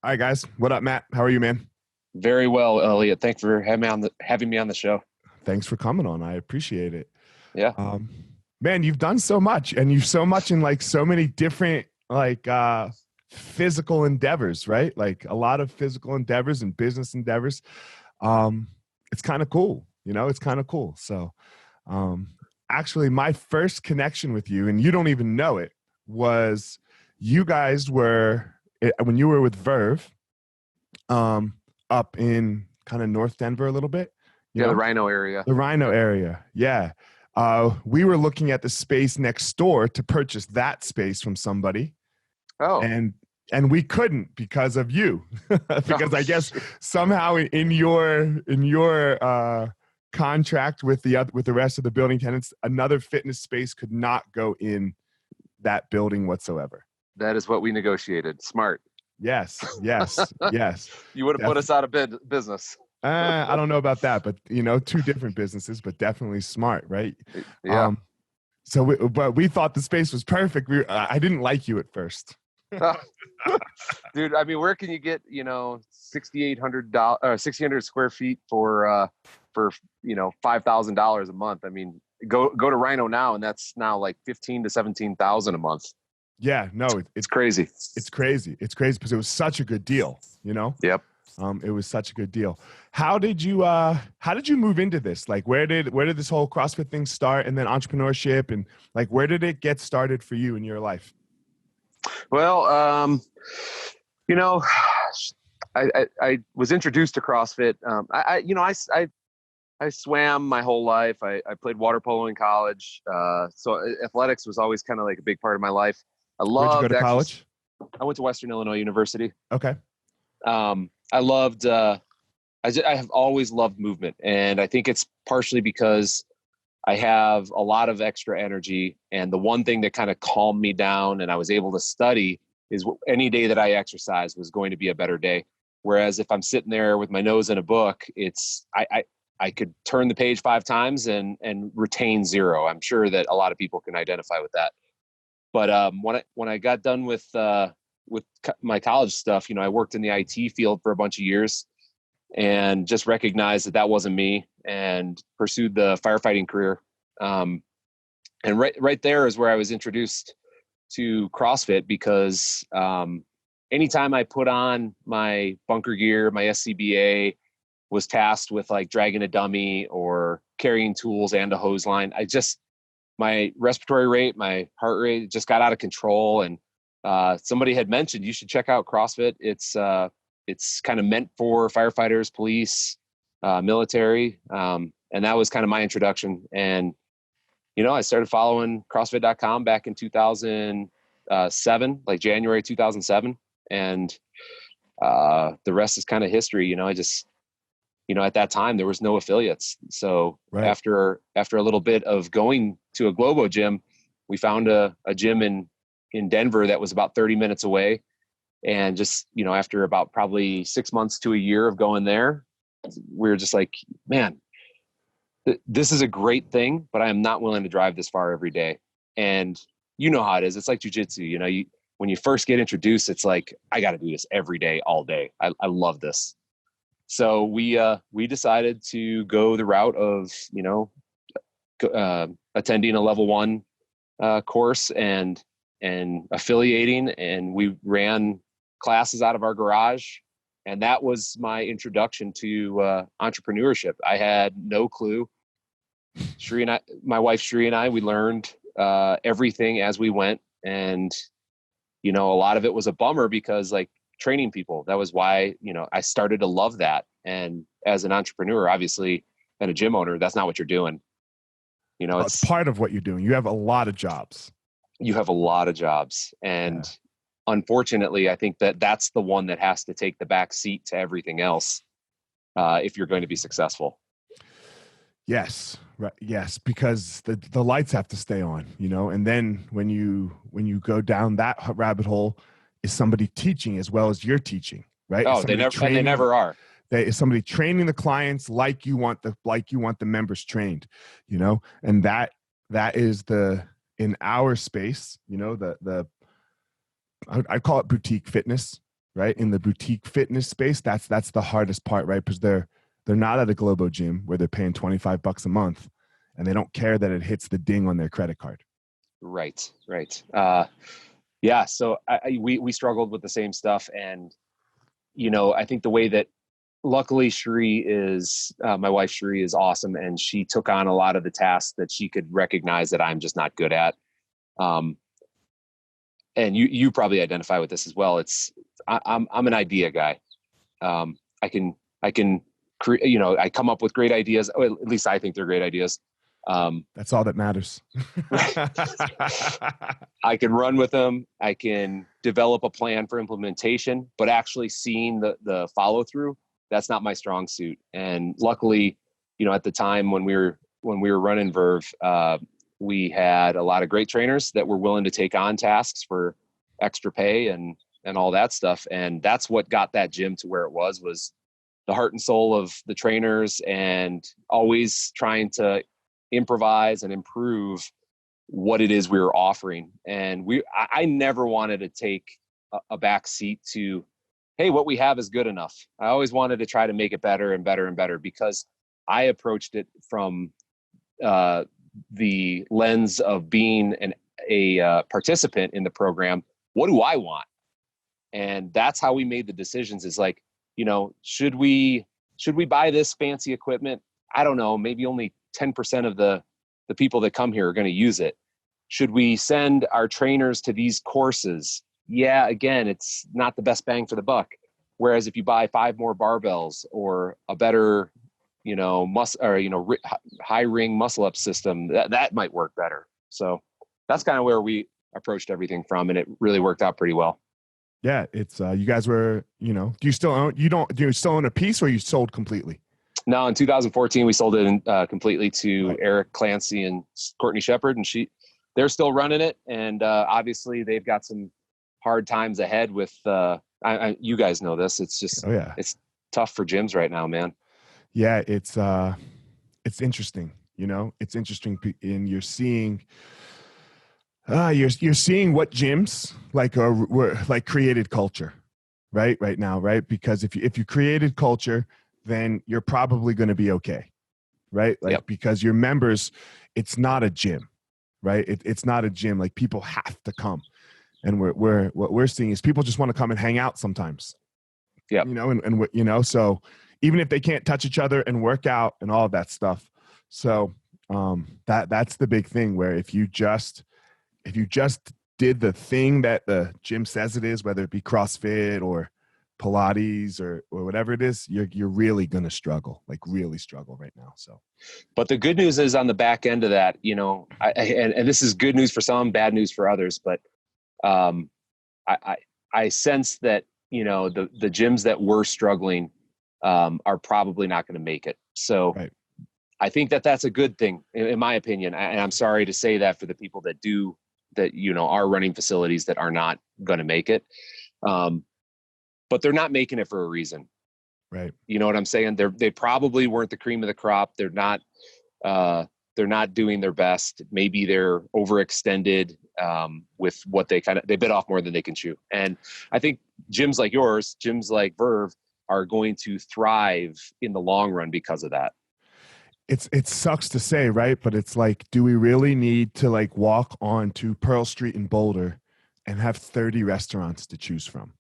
All right, guys. What up, Matt? How are you, man? Very well, Elliot. Thanks for having me on the show. Thanks for coming on. I appreciate it. Yeah. Um, Man, you've done so much, and you've so much in like so many different physical endeavors, right? Like a lot of physical endeavors and business endeavors. Um, it's kind of cool, it's kind of cool. So um, actually my first connection with you, and you don't even know it, was you guys were when you were with Verve, um, up in kind of North Denver a little bit, you Yeah, the know, Rhino area. the Rhino area. Yeah. We were looking at the space next door to purchase that space from somebody, Oh. and we couldn't because of you, because Oh, I guess shoot. somehow in your contract with the rest of the building tenants, another fitness space could not go in that building whatsoever. That is what we negotiated. Smart. Yes, yes, yes. You would have put us out of business. I don't know about that, but two different businesses, but definitely smart, right? Yeah. Um, but we thought the space was perfect. I didn't like you at first. Dude, I mean, where can you get, $6,800 or 1,600 square feet for $5,000 a month? I mean, go to Rhino now, and that's now like 15 to 17,000 a month. Yeah, no, It's crazy. it's crazy. It's crazy because it was such a good deal, Yep. It was such a good deal. How did you move into this? Like where did this whole CrossFit thing start, and then entrepreneurship, and like where did it get started for you in your life? Well, you know, I was introduced to CrossFit. I swam my whole life. I played water polo in college. So athletics was always kind of like a big part of my life. I Where'd you go loved to college? I went to Western Illinois University. Okay. I loved, I have always loved movement. And I think it's partially because I have a lot of extra energy. And the one thing that kind of calmed me down and I was able to study is any day that I exercise was going to be a better day. Whereas if I'm sitting there with my nose in a book, I could turn the page 5 times and retain 0. I'm sure that a lot of people can identify with that. But when I got done with my college stuff, I worked in the IT field for a bunch of years and just recognized that wasn't me and pursued the firefighting career. And right there is where I was introduced to CrossFit because anytime I put on my bunker gear, my SCBA, was tasked with like dragging a dummy or carrying tools and a hose line, my respiratory rate, my heart rate just got out of control. And somebody had mentioned you should check out CrossFit. It's kind of meant for firefighters, police, military. And that was kind of my introduction. And, I started following CrossFit.com back in 2007, like January 2007. And the rest is kind of history. At that time there was no affiliates. So Right. after a little bit of going to a Globo gym, we found a gym in Denver that was about 30 minutes away. And just, after about probably 6 months to a year of going there, we were just like, man, this is a great thing, but I am not willing to drive this far every day. And you know how it is. It's like jujitsu, when you first get introduced, it's like, I got to do this every day, all day. I love this. So we decided to go the route of, attending a level 1 course and affiliating, and we ran classes out of our garage. And that was my introduction to entrepreneurship. I had no clue. My wife Shri and I, we learned everything as we went. And, a lot of it was a bummer because like training people, that was why, I started to love that. And as an entrepreneur, obviously, and a gym owner, that's not what you're doing. It's part of what you're doing. You have a lot of jobs. You have a lot of jobs. And unfortunately, I think that's the one that has to take the back seat to everything else if you're going to be successful. Yes. Right. Yes. Because the lights have to stay on, and then when you go down that rabbit hole, is somebody teaching as well as you're teaching, right? Oh, they never are. Is somebody training the clients like you want the members trained, and that is in our space, I'd call it boutique fitness, right? In the boutique fitness space, that's the hardest part, right? Because they're not at a Globo gym where they're paying $25 a month and they don't care that it hits the ding on their credit card. Right. Yeah. So we struggled with the same stuff. And, I think the way that luckily Sheree is, my wife Sheree is awesome. And she took on a lot of the tasks that she could recognize that I'm just not good at. And you probably identify with this as well. I'm an idea guy. I can create, I come up with great ideas. Or at least I think they're great ideas. That's all that matters. I can run with them. I can develop a plan for implementation, but actually seeing the follow through, that's not my strong suit. And luckily, at the time when we were running Verve, we had a lot of great trainers that were willing to take on tasks for extra pay and all that stuff. And that's what got that gym to where it was the heart and soul of the trainers, and always trying to improvise and improve what it is we were offering. And I never wanted to take a back seat to, hey, what we have is good enough. I always wanted to try to make it better and better and better, because I approached it from the lens of being a participant in the program. What do I want? And that's how we made the decisions, is like, should we buy this fancy equipment? I don't know, maybe only 10% of the people that come here are going to use it. Should we send our trainers to these courses? Yeah, again, it's not the best bang for the buck. Whereas if you buy 5 more barbells or a better, high ring muscle up system, that might work better. So that's kind of where we approached everything from, and it really worked out pretty well. Yeah, it's you guys were, do you still own a piece, or you sold completely? No, in 2014 we sold it completely to Right. Eric Clancy and Courtney Shepard, and they're still running it, and obviously they've got some hard times ahead with you guys know this. It's just It's tough for gyms right now, man. Yeah, it's interesting. It's interesting, and you're seeing you're seeing what gyms were like created culture right now, right? Because if you created culture, then you're probably going to be okay, right? Like, Yep. because your members, it's not a gym, right? It's not a gym. Like, people have to come, and what we're seeing is people just want to come and hang out sometimes. Yeah. So even if they can't touch each other and work out and all of that stuff, so that's the big thing, where if you just did the thing that the gym says it is, whether it be CrossFit or Pilates or whatever it is, you're really going to struggle, like really struggle right now. So, but the good news is on the back end of that, and this is good news for some, bad news for others, but I sense that, the gyms that were struggling are probably not going to make it. So right. I think that's a good thing, in my opinion. And I'm sorry to say that for the people that are running facilities that are not going to make it. But they're not making it for a reason. Right. You know what I'm saying? They probably weren't the cream of the crop. They're not doing their best. Maybe they're overextended with what they bit off more than they can chew. And I think gyms like yours, gyms like Verve, are going to thrive in the long run because of that. It sucks to say, right? But it's like, do we really need to like walk onto Pearl Street in Boulder and have 30 restaurants to choose from?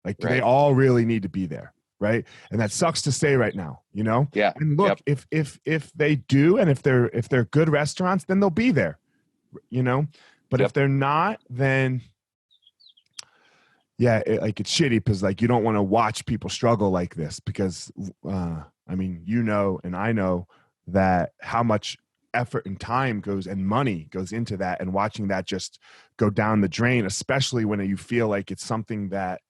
Like, do they all really need to be there? Right. And that sucks to say right now, Yeah. And look, Yep. if they do, and if they're good restaurants, then they'll be there, but if they're not, then yeah, it's shitty, because like, you don't want to watch people struggle like this, because and I know that how much effort and time and money goes into that, and watching that just go down the drain, especially when you feel like it's something that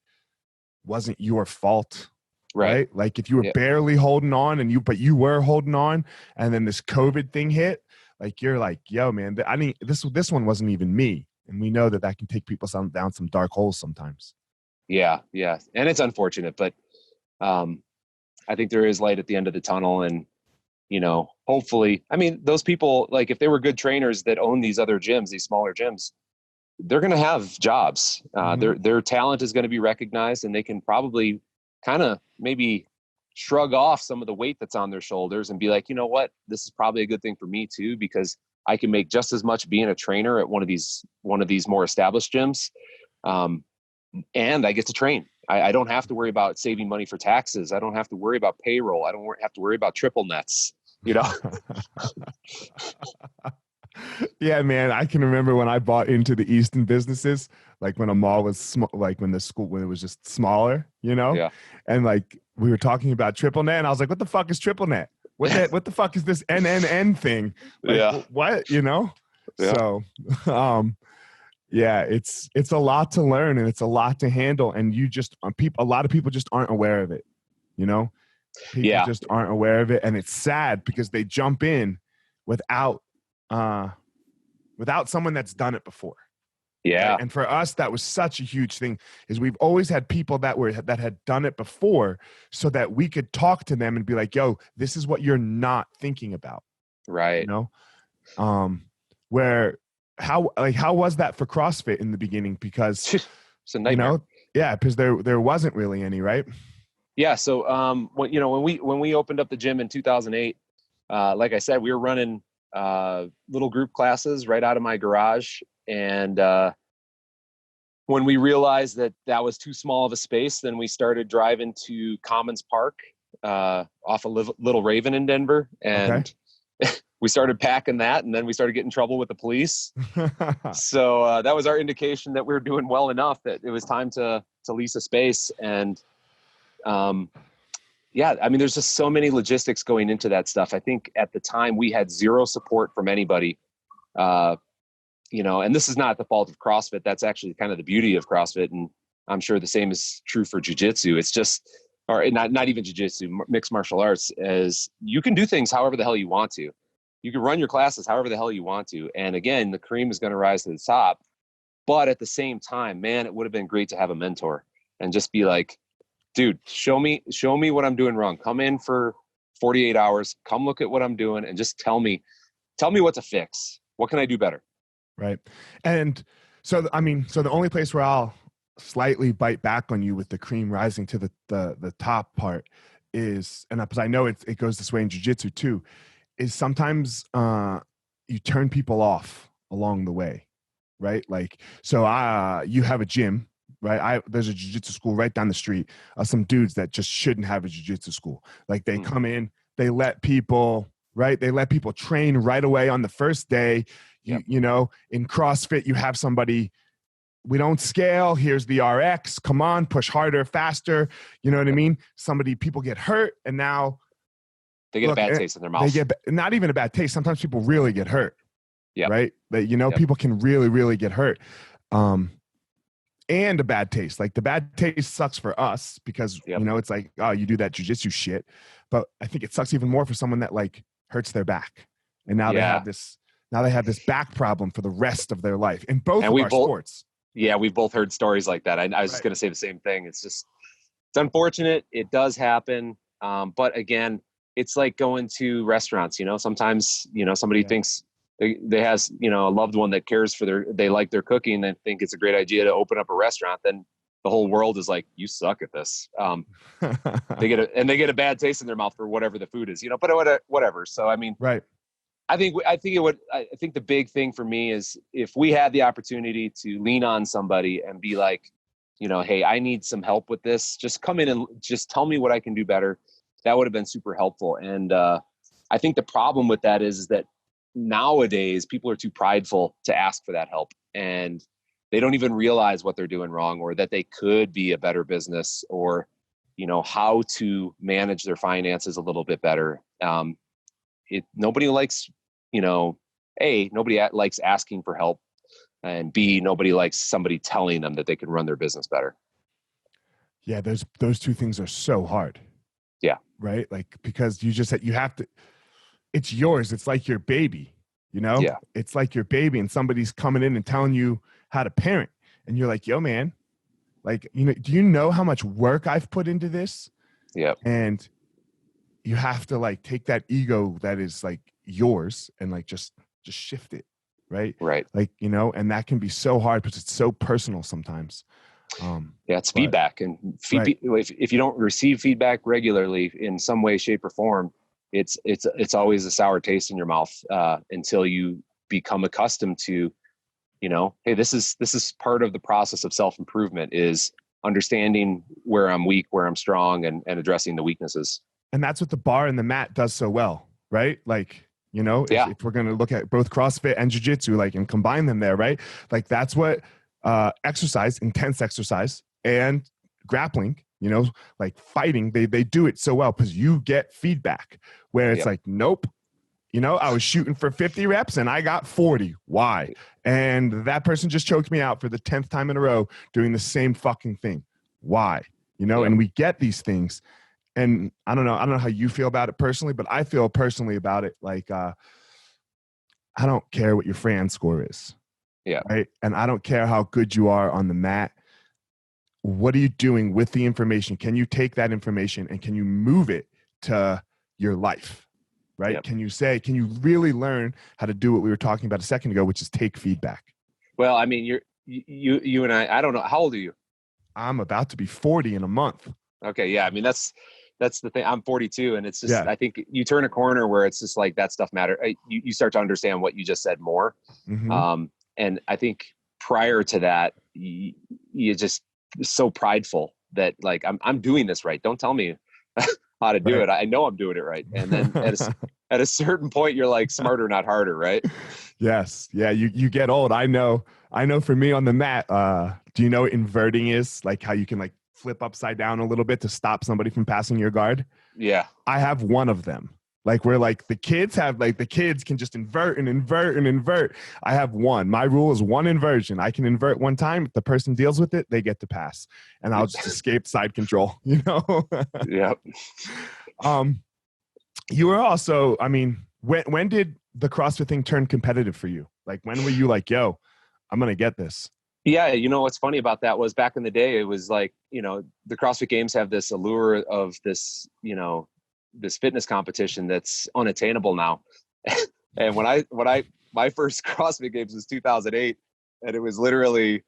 wasn't your fault, right? Like, if you were barely holding on, but you were holding on, and then this COVID thing hit, like, you're like, yo, man, this one wasn't even me. And we know that can take people down some dark holes sometimes. Yeah. And it's unfortunate, but I think there is light at the end of the tunnel. And, hopefully, those people, like, if they were good trainers that own these other gyms, these smaller gyms, they're going to have jobs. Their talent is going to be recognized, and they can probably kind of maybe shrug off some of the weight that's on their shoulders and be like, you know what, this is probably a good thing for me too, because I can make just as much being a trainer at one of these more established gyms. And I get to train. I don't have to worry about saving money for taxes. I don't have to worry about payroll. I don't have to worry about triple nets, you know? Yeah, man. I can remember when I bought into the Easton businesses, like when a mall was small, like when it was just smaller, you know? Yeah. And like we were talking about triple net, and I was like, what the fuck is triple net? What the fuck is this NNN thing? Like, what, you know? Yeah. So, yeah, it's a lot to learn, and it's a lot to handle. And a lot of people just aren't aware of it, you know? People just aren't aware of it. And it's sad because they jump in without someone that's done it before. Yeah. Right? And for us, that was such a huge thing, is we've always had people that had done it before, so that we could talk to them and be like, yo, this is what you're not thinking about. Right. You know? How was that for CrossFit in the beginning? Because it's a nightmare. Because there wasn't really any, right? Yeah. So when we opened up the gym in 2008, like I said, we were running little group classes right out of my garage. And when we realized that was too small of a space, then we started driving to Commons Park off of Little Raven in Denver. And we started packing that, and then we started getting in trouble with the police. So that was our indication that we were doing well enough that it was time to lease a space. And there's just so many logistics going into that stuff. I think at the time we had zero support from anybody. And this is not the fault of CrossFit. That's actually kind of the beauty of CrossFit. And I'm sure the same is true for jiu-jitsu. It's just, or not even jiu-jitsu, mixed martial arts, is you can do things however the hell you want to. You can run your classes however the hell you want to. And again, the cream is going to rise to the top. But at the same time, man, it would have been great to have a mentor and just be like, dude, show me what I'm doing wrong. Come in for 48 hours, come look at what I'm doing, and just tell me what to fix. What can I do better? Right. And so the only place where I'll slightly bite back on you with the cream rising to the top part is, and because I know it goes this way in jiu-jitsu too, is sometimes you turn people off along the way, right? Like, so you have a gym, right? There's a jiu-jitsu school right down the street. Some dudes that just shouldn't have a jiu-jitsu school. Like, they come in, they let people train right away on the first day. You know, in CrossFit, you have somebody, we don't scale. Here's the RX. Come on, push harder, faster. You know what I mean? People get hurt, and now they get a bad taste in their mouth. They get not even a bad taste. Sometimes people really get hurt. Yeah. Right. People can really, really get hurt. And a bad taste. Like, the bad taste sucks for us because, it's like, oh, you do that jiu-jitsu shit. But I think it sucks even more for someone that like hurts their back. And now they have this back problem for the rest of their life in both of our sports. Yeah, we've both heard stories like that. I was just going to say the same thing. It's unfortunate. It does happen. But again, it's like going to restaurants, sometimes, somebody thinks they has, a loved one that cares for they like their cooking and think it's a great idea to open up a restaurant. Then the whole world is like, you suck at this. They get a bad taste in their mouth for whatever the food is, but whatever. So, I mean, right. I think the big thing for me is if we had the opportunity to lean on somebody and be like, hey, I need some help with this. Just come in and just tell me what I can do better. That would have been super helpful. And I think the problem with that is that nowadays people are too prideful to ask for that help, and they don't even realize what they're doing wrong, or that they could be a better business, or how to manage their finances a little bit better. Nobody likes, nobody likes asking for help, and B, nobody likes somebody telling them that they can run their business better. Yeah, those two things are so hard. Yeah. Right? Like, because you have to, it's yours. It's like your baby, Yeah. It's like your baby, and somebody's coming in and telling you how to parent. And you're like, yo, man, like, do you know how much work I've put into this? Yeah. And you have to like take that ego that is like yours and like just shift it, right? Right. Like, you know, and that can be so hard because it's so personal sometimes. Yeah, it's But feedback, and right. if you don't receive feedback regularly in some way, shape, or form, it's always a sour taste in your mouth until you become accustomed to, you know, hey, this is part of the process of self-improvement, is understanding where I'm weak, where I'm strong, and addressing the weaknesses. And that's what the bar and the mat does so well, right? Like, you know, Yeah. if we're going to look at both CrossFit and jiu-jitsu, like, and combine them there, right? Like, that's what exercise, intense exercise, and grappling, you know, like fighting, they do it so well because you get feedback where it's Yep. like, nope, you know, I was shooting for 50 reps and I got 40. Why? And that person just choked me out for the 10th time in a row doing the same fucking thing. Why? You know, Yep. and we get these things. And I don't know how you feel about it personally, but I feel personally about it like I don't care what your Fran score is. Yeah. Right. And I don't care how good you are on the mat. What are you doing with the information? Can you take that information and can you move it to your life? Right? Yep. Can you really learn how to do what we were talking about a second ago, which is take feedback? Well, I mean, you and I don't know. How old are you? I'm about to be 40 in a month. Okay. Yeah. I mean, that's the thing. I'm 42, and it's just, Yeah. I think you turn a corner where it's just like that stuff matter. You start to understand what you just said more. Mm-hmm. And I think prior to that, you just so prideful that like, I'm doing this right. Don't tell me how to do Right. it. I know I'm doing it right. And then at a certain point, you're like, smarter, not harder. Right. Yes. Yeah. You get old. I know for me on the mat, do you know what inverting is? Like how you can like flip upside down a little bit to stop somebody from passing your guard. Yeah. I have one of them. Like where like the kids can just invert and invert and invert. I have one. My rule is one inversion. I can invert one time. If the person deals with it, they get to pass. And I'll just escape side control, you know? Yep. You were also, I mean, when did the CrossFit thing turn competitive for you? Like when were you like, yo, I'm gonna get this? Yeah, you know what's funny about that was back in the day, it was like, you know, the CrossFit Games have this allure of this, you know, this fitness competition that's unattainable now. And my first CrossFit Games was 2008, and it was literally,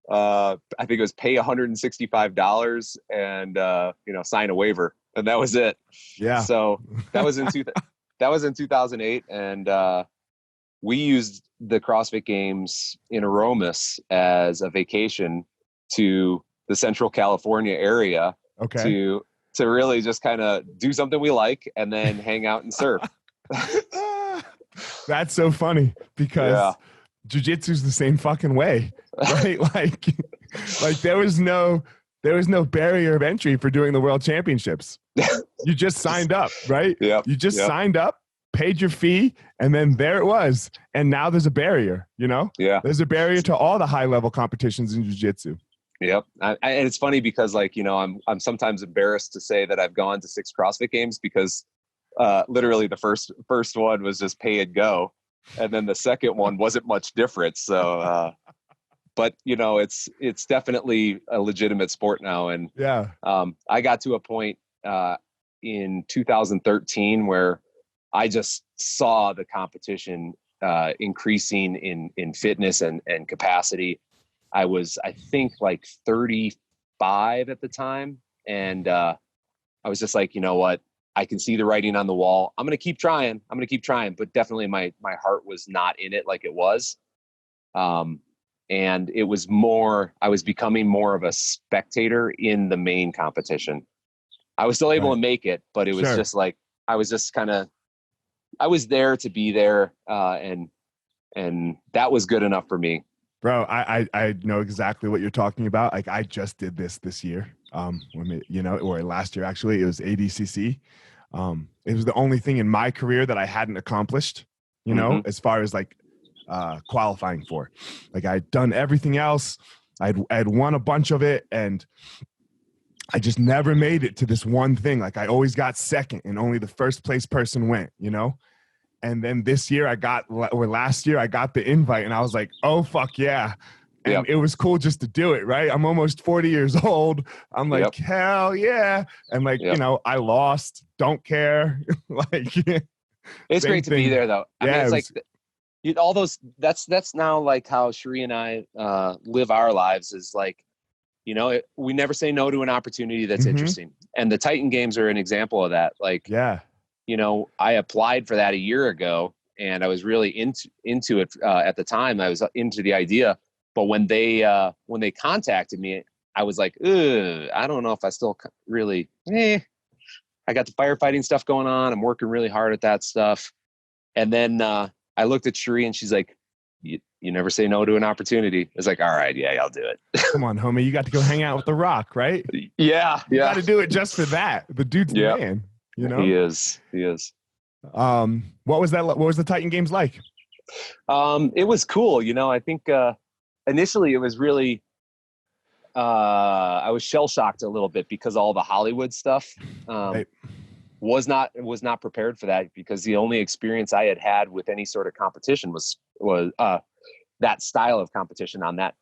I think it was pay $165 and you know, sign a waiver, and that was it. Yeah. So that was in 2008, and we used the CrossFit Games in Aromas as a vacation to the Central California area Okay. to really just kind of do something we like and then hang out and surf. That's so funny because Yeah. jiu-jitsu's the same fucking way, right? like there was no barrier of entry for doing the world championships. You just signed up, right? Yep. You just signed up, paid your fee, and then there it was. And now there's a barrier, you know? Yeah. There's a barrier to all the high level competitions in jiu-jitsu. Yep. And it's funny because like, you know, I'm sometimes embarrassed to say that I've gone to 6 CrossFit Games because literally the first one was just pay and go. And then the second one wasn't much different. So, but you know, it's definitely a legitimate sport now. And yeah, I got to a point in 2013 where I just saw the competition increasing in fitness and capacity. I was, I think, like 35 at the time. And I was just like, you know what? I can see the writing on the wall. I'm going to keep trying. But definitely my heart was not in it like it was. And it was more, I was becoming more of a spectator in the main competition. I was still able to make it, but it was just like, I was just kind of, I was there to be there. And that was good enough for me. Bro, I know exactly what you're talking about. Like I just did this year. Or last year actually, it was ADCC. It was the only thing in my career that I hadn't accomplished, you know, as far as like qualifying for. Like I'd done everything else. I had won a bunch of it, and I just never made it to this one thing. Like I always got second, and only the first place person went, you know? And then last year I got the invite, and I was like, oh, fuck yeah. And it was cool just to do it, right? I'm almost 40 years old. I'm like, hell yeah. And like, you know, I lost, don't care. Like, it's great to be there though. I mean, it's like all those, that's now like how Sheree and I live our lives, is like, we never say no to an opportunity that's interesting. And the Titan Games are an example of that. Like, Yeah. I applied for that a year ago, and I was really into it at the time. I was into the idea, but when they contacted me, I was like, I don't know if I still really. I got the firefighting stuff going on. I'm working really hard at that stuff, and then I looked at Sheree, and she's like, "You never say no to an opportunity." I was like, "All right, yeah, I'll do it." Come on, homie. You got to go hang out with The Rock, right? Yeah, You got to do it just for that. The dude's the man. He is. What was that? What was the Titan Games like? It was cool. I think initially it was really, I was shell shocked a little bit because all the Hollywood stuff Right. was not prepared for that, because the only experience I had with any sort of competition was that style of competition on that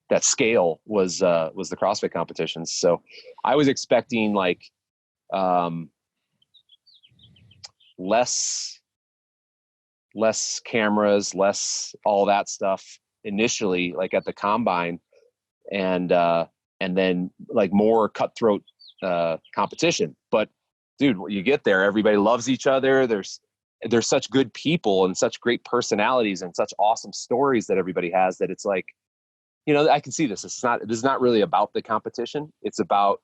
that scale was the CrossFit competitions. So I was expecting like less cameras, less all that stuff initially, like at the combine, and then like more cutthroat competition. But dude, when you get there, everybody loves each other. There's such good people and such great personalities and such awesome stories that everybody has, that it's like, I can see this. This is not really about the competition. It's about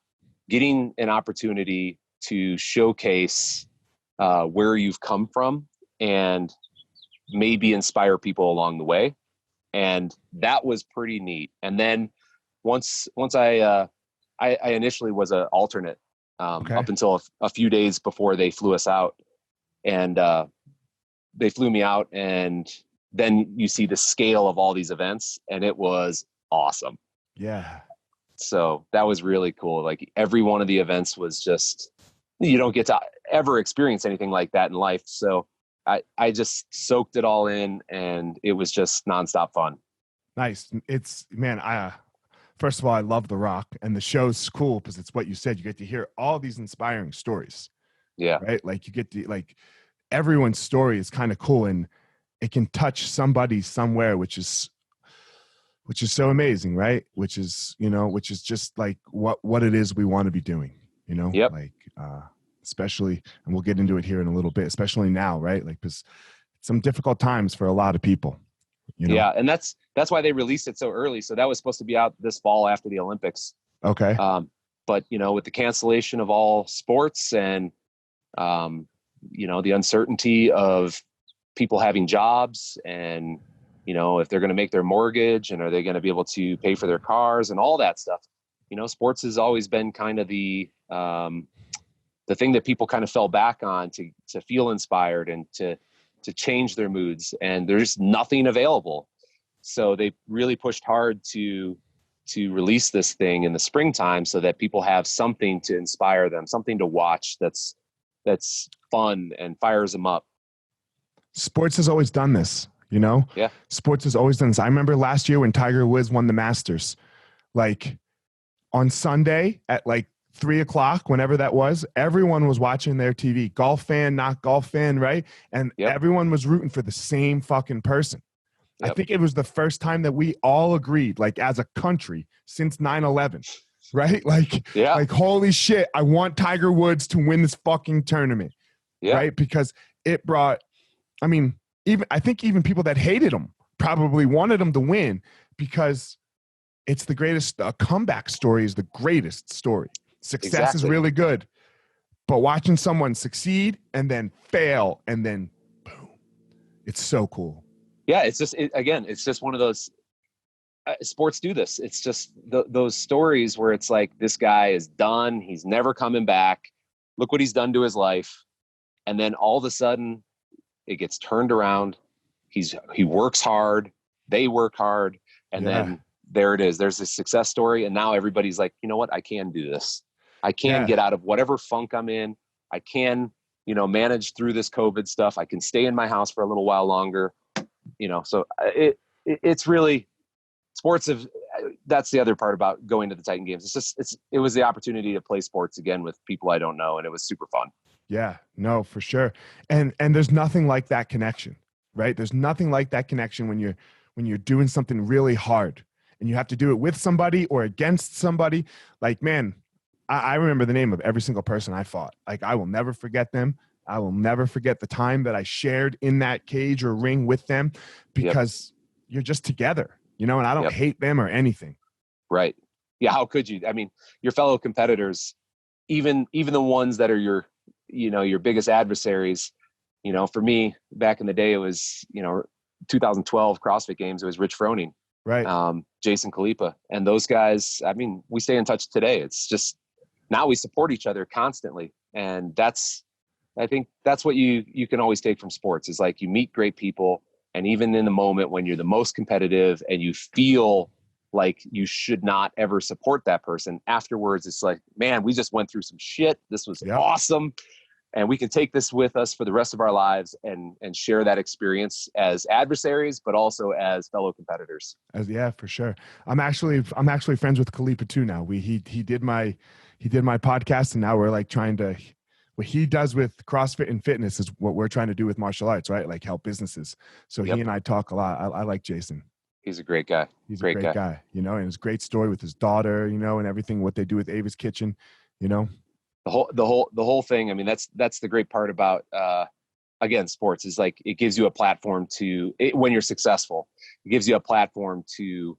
getting an opportunity to showcase where you've come from and maybe inspire people along the way. And that was pretty neat. And then once I initially was an alternate up until a few days before they flew us out, and they flew me out, and then you see the scale of all these events, and it was awesome. Yeah. So that was really cool. Like every one of the events was just, you don't get to ever experience anything like that in life. So I just soaked it all in, and it was just nonstop fun. Nice. It's, man, first of all, I love The Rock, and the show's cool because it's what you said. You get to hear all these inspiring stories. Yeah. Right. Like you get to, like, everyone's story is kind of cool, and it can touch somebody somewhere, which is so amazing. Right. Which is just like what it is we want to be doing, Yep. like, especially, and we'll get into it here in a little bit, especially now, right? Like, because some difficult times for a lot of people. Yeah, and that's why they released it so early. So that was supposed to be out this fall after the Olympics. Okay. But with the cancellation of all sports, and the uncertainty of people having jobs, and if they're going to make their mortgage, and are they going to be able to pay for their cars and all that stuff, sports has always been kind of the thing that people kind of fell back on to feel inspired and to change their moods, and there's nothing available. So they really pushed hard to release this thing in the springtime, so that people have something to inspire them, something to watch that's fun and fires them up. Sports has always done this, Yeah. Sports has always done this. I remember last year when Tiger Woods won the Masters, like on Sunday at like 3:00, whenever that was, everyone was watching their TV, golf fan, not golf fan, right? And everyone was rooting for the same fucking person. Yep. I think it was the first time that we all agreed, like as a country, since 9/11, right? Like, like holy shit, I want Tiger Woods to win this fucking tournament, right? Because it brought, I think even people that hated him probably wanted him to win, because it's the greatest. A comeback story is the greatest story. Success is really good, but watching someone succeed and then fail and then boom, it's so cool. Yeah, it's just it's just one of those sports do this. It's just those stories where it's like, this guy is done, he's never coming back, look what he's done to his life, and then all of a sudden it gets turned around. He works hard, they work hard, and then there it is. There's a success story, and now everybody's like, you know what? I can do this. I can get out of whatever funk I'm in. I can, manage through this COVID stuff. I can stay in my house for a little while longer. So it's really, sports that's the other part about going to the Titan Games. It was the opportunity to play sports again with people I don't know, and it was super fun. Yeah, no, for sure. And there's nothing like that connection, right? There's nothing like that connection when you're doing something really hard and you have to do it with somebody or against somebody. Like, man, I remember the name of every single person I fought. Like, I will never forget them. I will never forget the time that I shared in that cage or ring with them, because you're just together, and I don't hate them or anything. Right. Yeah. How could you? I mean, your fellow competitors, even the ones that are your biggest adversaries, for me back in the day, it was, 2012 CrossFit Games. It was Rich Froning, right. Jason Khalipa, and those guys. I mean, we stay in touch today. It's just, now we support each other constantly. And I think that's what you can always take from sports, is like, you meet great people. And even in the moment when you're the most competitive and you feel like you should not ever support that person, afterwards, it's like, man, we just went through some shit. This was awesome. And we can take this with us for the rest of our lives and share that experience as adversaries, but also as fellow competitors. Yeah, for sure. I'm actually friends with Khalipa too now. He did my podcast, and now we're like trying to, what he does with CrossFit and fitness is what we're trying to do with martial arts, right? Like, help businesses. So he and I talk a lot. I like Jason. He's a great guy. He's a great guy, and his great story with his daughter, and everything, what they do with Ava's Kitchen, The whole thing. I mean, that's the great part about, again, sports, is like, it gives you a platform when you're successful, it gives you a platform to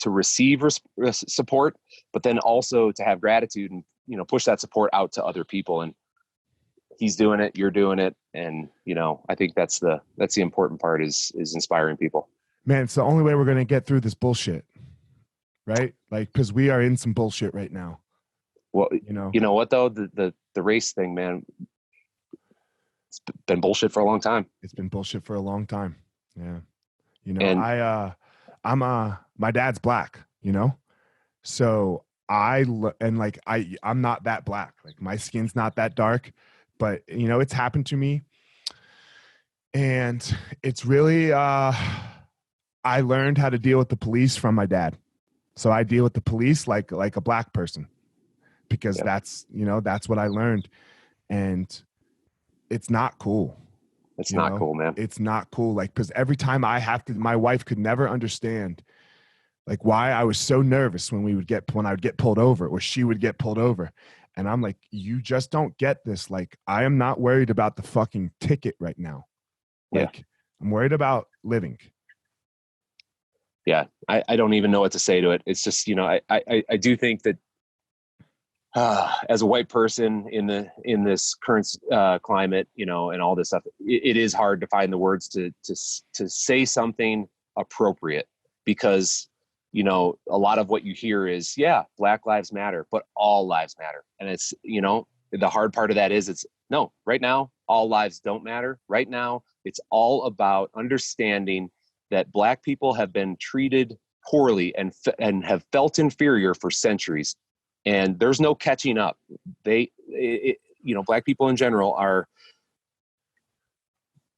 receive support, but then also to have gratitude and, push that support out to other people. And he's doing it, you're doing it. And, I think that's the important part, is inspiring people. Man, it's the only way we're going to get through this bullshit, right? Like, because we are in some bullshit right now. Well, you know what though, the race thing, man, it's been bullshit for a long time. It's been bullshit for a long time. Yeah. And my dad's black, so I'm not that black. Like, my skin's not that dark, but it's happened to me. And it's really, I learned how to deal with the police from my dad. So I deal with the police like a black person, because that's what I learned. And it's not cool. It's not cool, man. It's not cool. Like, because every time my wife could never understand, like, why I was so nervous when I would get pulled over, or she would get pulled over. And I'm like, you just don't get this. Like, I am not worried about the fucking ticket right now. Like, I'm worried about living. Yeah. I don't even know what to say to it. It's just, I do think that, as a white person in this current climate, and all this stuff, it is hard to find the words to say something appropriate, because, a lot of what you hear is, Black lives matter, but all lives matter. And it's, the hard part of that is, it's no, right now, all lives don't matter. Right now, it's all about understanding that Black people have been treated poorly and have felt inferior for centuries. And there's no catching up. Black people in general are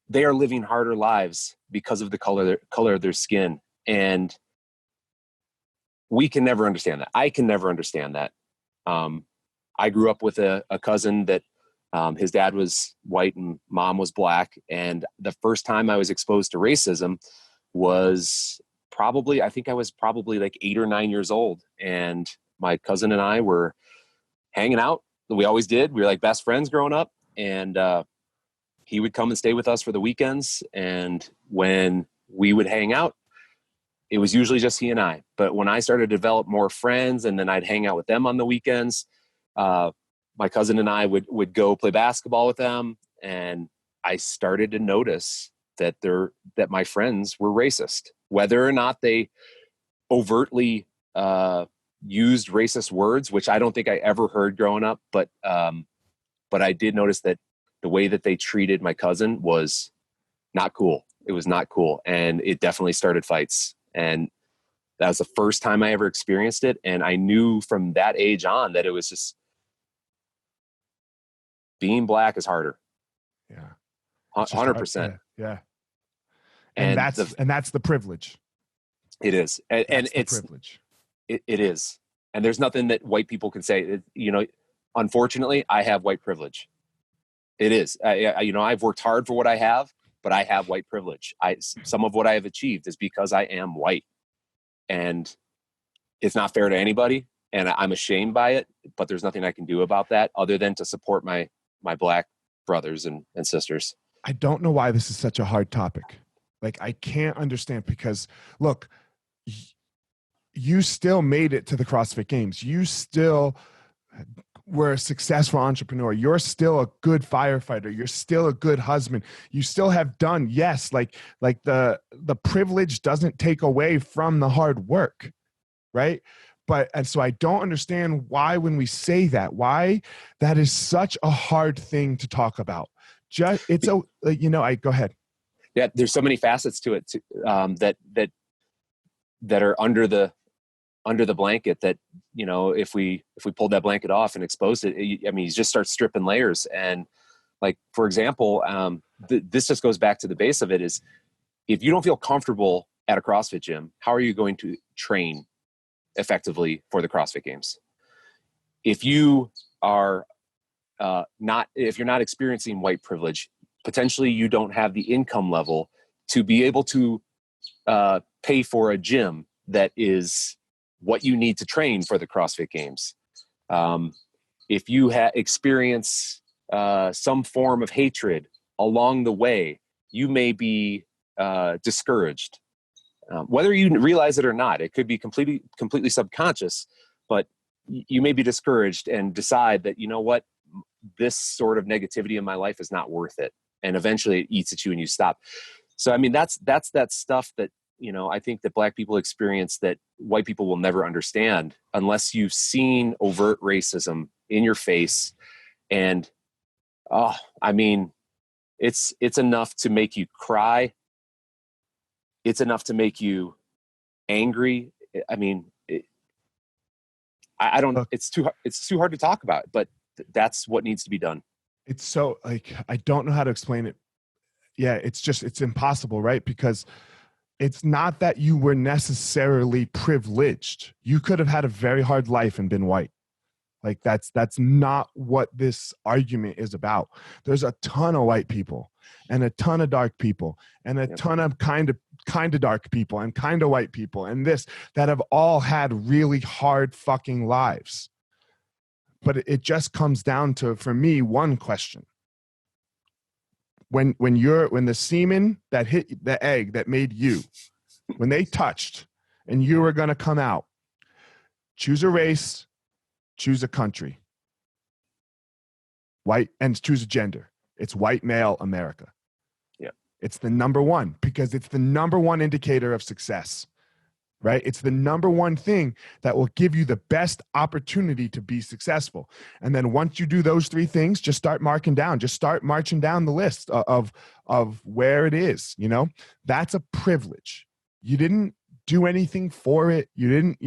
living harder lives because of the color of their skin. And we can never understand that. I can never understand that. I grew up with a cousin that his dad was white and mom was Black. And the first time I was exposed to racism was I think I was probably like 8 or 9 years old. And my cousin and I were hanging out. We always did. We were like best friends growing up. And he would come and stay with us for the weekends. And when we would hang out, it was usually just he and I. But when I started to develop more friends, and then I'd hang out with them on the weekends, my cousin and I would go play basketball with them. And I started to notice that my friends were racist, whether or not they overtly used racist words, which I don't think I ever heard growing up. But I did notice that the way that they treated my cousin was not cool. It was not cool. And it definitely started fights. And that was the first time I ever experienced it. And I knew from that age on that it was just, being Black is harder. Yeah. 100%. Yeah. And that's the privilege. It is. And The privilege. It is. And there's nothing that white people can say. Unfortunately, I have white privilege. It is. I've worked hard for what I have, but I have white privilege. Some of what I have achieved is because I am white, and it's not fair to anybody, and I'm ashamed by it. But there's nothing I can do about that other than to support my black brothers and sisters. I don't know why this is such a hard topic. Like, I can't understand, because look, you still made it to the CrossFit Games. You still were a successful entrepreneur. You're still a good firefighter. You're still a good husband. You still have done, yes, like the privilege doesn't take away from the hard work, right? And so I don't understand why, when we say that, why that is such a hard thing to talk about. Go ahead. Yeah, there's so many facets to it that are under the blanket that, if we pulled that blanket off and exposed it, you just start stripping layers. And like, for example, this just goes back to the base of it is, if you don't feel comfortable at a CrossFit gym, how are you going to train effectively for the CrossFit Games? If you are if you're not experiencing white privilege, potentially you don't have the income level to be able to pay for a gym that is what you need to train for the CrossFit Games. If you experience some form of hatred along the way, you may be discouraged. Whether you realize it or not, it could be completely subconscious, but you may be discouraged and decide that, what, this sort of negativity in my life is not worth it. And eventually it eats at you and you stop. So, that's that stuff that, I think that black people experience that white people will never understand unless you've seen overt racism in your face. And, it's enough to make you cry. It's enough to make you angry. I don't, it's too hard to talk about, but that's what needs to be done. It's so, I don't know how to explain it. Yeah, it's impossible, right? Because it's not that you were necessarily privileged. You could have had a very hard life and been white. Like, that's not what this argument is about. There's a ton of white people and a ton of dark people and a ton of kind of dark people and kind of white people and that have all had really hard fucking lives. But it just comes down to, for me, one question. When the semen that hit the egg that made you, when they touched and you were going to come out, choose a race, choose a country, white, and choose a gender. It's white male America. Yeah. It's the number one, because it's the number one indicator of success, right? It's the number one thing that will give you the best opportunity to be successful. And then once you do those three things, just start marching down the list of where it is. That's a privilege. You didn't do anything for it. You didn't,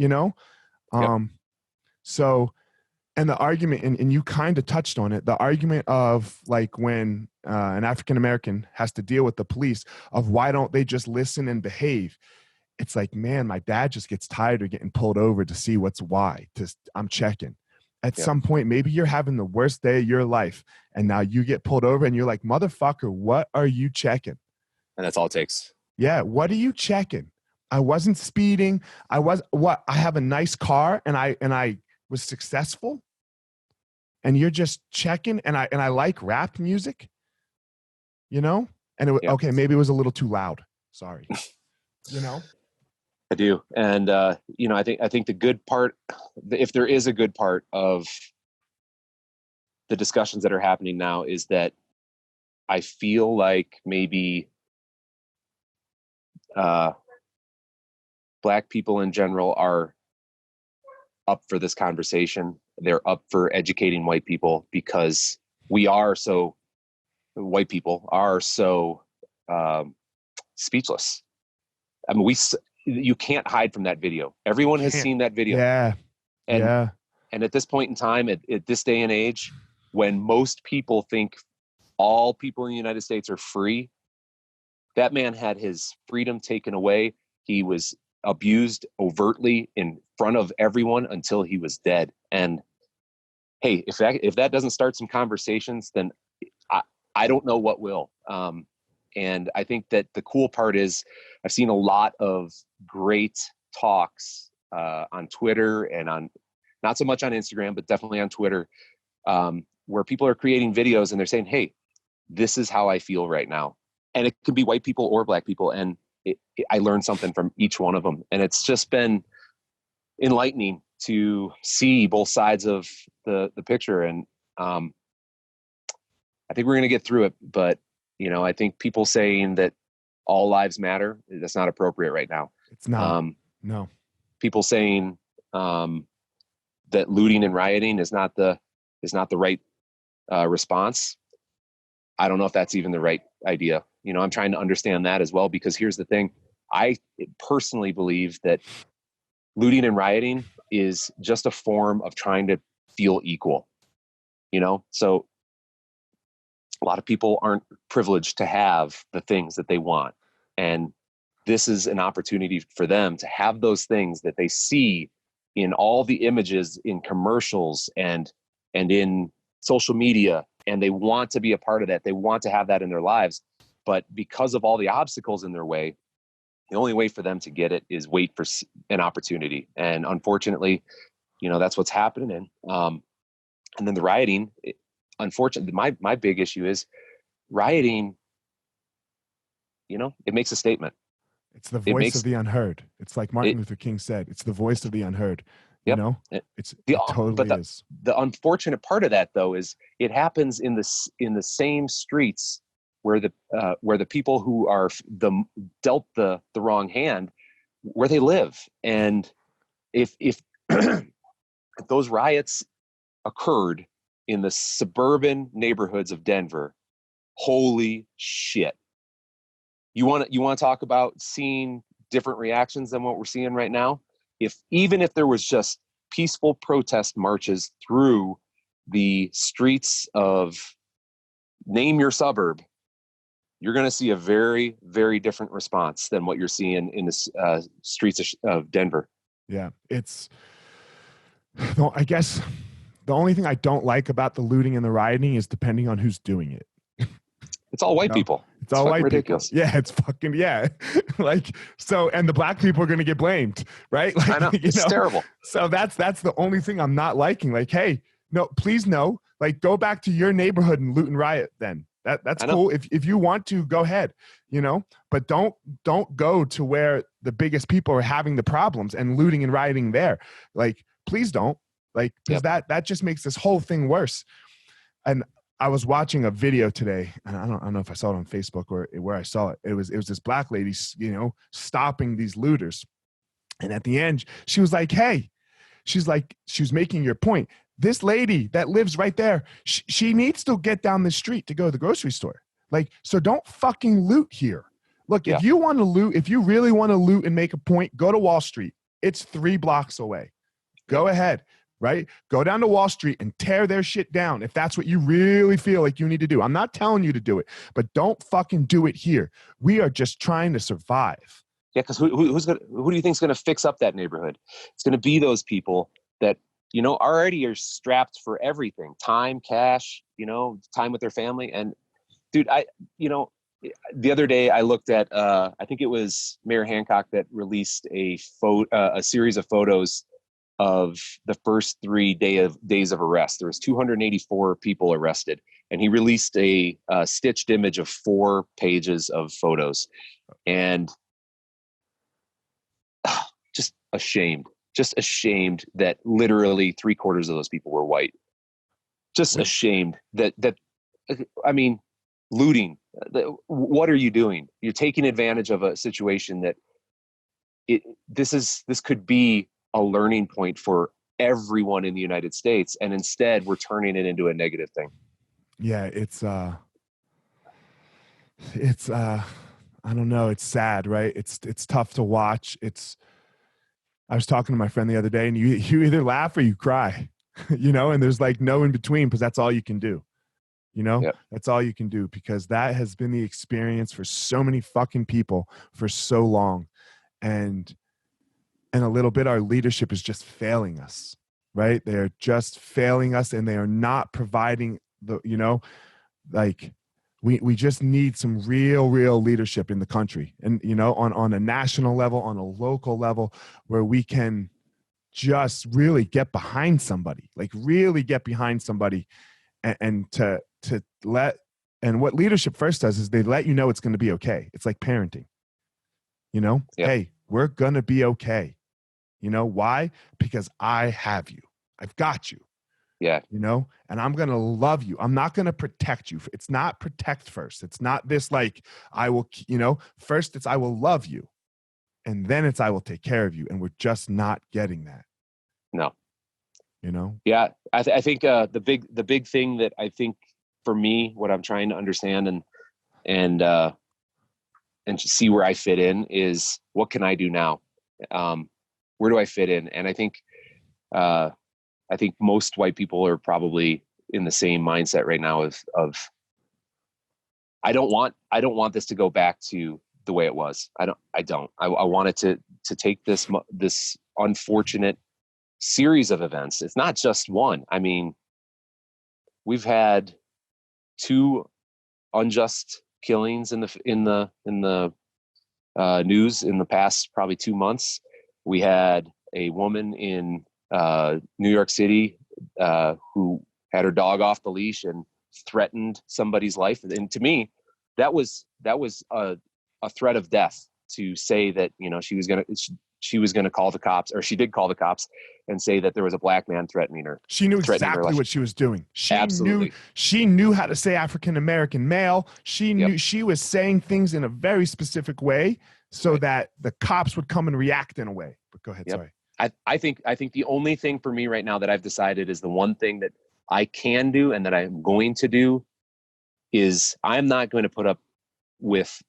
So, and the argument, and you kind of touched on it, the argument of, like, when an African-American has to deal with the police, of why don't they just listen and behave? It's like, man, my dad just gets tired of getting pulled over to see I'm checking. At some point, maybe you're having the worst day of your life, and now you get pulled over and you're like, motherfucker, what are you checking? And that's all it takes. Yeah. What are you checking? I wasn't speeding. I have a nice car and I was successful, and you're just checking. And I like rap music, and okay, maybe it was a little too loud. Sorry. I do. And, I think the good part, if there is a good part of the discussions that are happening now, is that I feel like maybe black people in general are up for this conversation. They're up for educating white people, because white people are so speechless. You can't hide from that video. Everyone has seen that video. Yeah. And at this point in time, at this day and age, when most people think all people in the United States are free, that man had his freedom taken away. He was abused overtly in front of everyone until he was dead. And hey, if that doesn't start some conversations, then I don't know what will. And I think that the cool part is I've seen a lot of great talks on Twitter and on, not so much on Instagram, but definitely on Twitter, where people are creating videos and they're saying, hey, this is how I feel right now. And it could be white people or black people. And I learned something from each one of them. And it's just been enlightening to see both sides of the picture. And I think we're going to get through it. But, I think people saying that all lives matter, that's not appropriate right now. It's not. No. People saying that looting and rioting is not the right response. I don't know if that's even the right idea. I'm trying to understand that as well, because here's the thing. I personally believe that looting and rioting is just a form of trying to feel equal, So a lot of people aren't privileged to have the things that they want. And this is an opportunity for them to have those things that they see in all the images in commercials and in social media. And they want to be a part of that. They want to have that in their lives. But because of all the obstacles in their way, the only way for them to get it is wait for an opportunity. And unfortunately, that's what's happening. And then the rioting, unfortunately, my big issue is rioting, it makes a statement. It's the voice of the unheard. It's like Martin Luther King said, it's the voice of the unheard. Yep. It totally is. The unfortunate part of that, though, is it happens in the same streets where the people who are dealt the wrong hand, where they live. And if if those riots occurred in the suburban neighborhoods of Denver, holy shit. You want to talk about seeing different reactions than what we're seeing right now? Even if there was just peaceful protest marches through the streets of name your suburb, you're going to see a very, very different response than what you're seeing in the streets of Denver. Yeah, I guess the only thing I don't like about the looting and the rioting is depending on who's doing it. It's all white people. It's all white ridiculous. People. Yeah, it's fucking, yeah. And the black people are going to get blamed, right? I know. It's terrible. So that's the only thing I'm not liking. Like, hey, no, please no. Like, go back to your neighborhood and loot and riot then. That's cool. If you want to, go ahead, but don't go to where the biggest people are having the problems and looting and rioting there. Like, please don't. Like, because that just makes this whole thing worse. And I was watching a video today, and I don't know if I saw it on Facebook or where I saw it. It was this black lady, stopping these looters. And at the end, she was like, hey, she was making your point. This lady that lives right there, she needs to get down the street to go to the grocery store. Like, so don't fucking loot here. Look, if you want to loot, if you really want to loot and make a point, go to Wall Street. It's 3 blocks away. Go ahead. Right? Go down to Wall Street and tear their shit down if that's what you really feel like you need to do. I'm not telling you to do it, but don't fucking do it here. We are just trying to survive. Yeah, because who do you think is going to fix up that neighborhood? It's going to be those people that, already are strapped for everything. Time, cash, time with their family. And dude, the other day I looked at, I think it was Mayor Hancock that released a series of photos of the first 3 days of arrest. There was 284 people arrested, and he released a stitched image of 4 pages of photos, and just ashamed that literally 3/4 of those people were white. Just ashamed that I mean, looting. What are you doing? You're taking advantage of a situation that this could be a learning point for everyone in the United States. And instead we're turning it into a negative thing. Yeah. It's I don't know. It's sad, right? It's tough to watch. I was talking to my friend the other day, and you either laugh or you cry, and there's like no in between, because that's all you can do. That's all you can do, because that has been the experience for so many fucking people for so long. And And a little bit, our leadership is just failing us, right? They're just failing us, and they are not providing the, like we just need some real leadership in the country. And, on a national level, on a local level, where we can just really get behind somebody, and to let, and what leadership first does is they let you know it's going to be okay. It's like parenting, Yep. Hey, we're going to be okay. Why? Because I have you. I've got you. Yeah. And I'm going to love you. I'm not going to protect you. It's not protect first. It's not this like I will, first it's I will love you. And then it's I will take care of you. And we're just not getting that. No. Yeah. I think the big thing that I think for me, what I'm trying to understand and to see where I fit in is, what can I do now? Where do I fit in? And I think most white people are probably in the same mindset right now of I don't want this to go back to the way it was. I want it to take this unfortunate series of events. It's not just one. I mean, we've had 2 unjust killings in the news in the past probably 2 months. We had a woman in New York City who had her dog off the leash and threatened somebody's life. And to me, that was a threat of death, to say that she was gonna call the cops, or she did call the cops and say that there was a black man threatening her. She knew exactly what she was doing. She knew how to say African American male. She knew she was saying things in a very specific way so that the cops would come and react in a way. But go ahead. Sorry. I think the only thing for me right now that I've decided is the one thing that I can do and that I'm going to do is I'm not going to put up with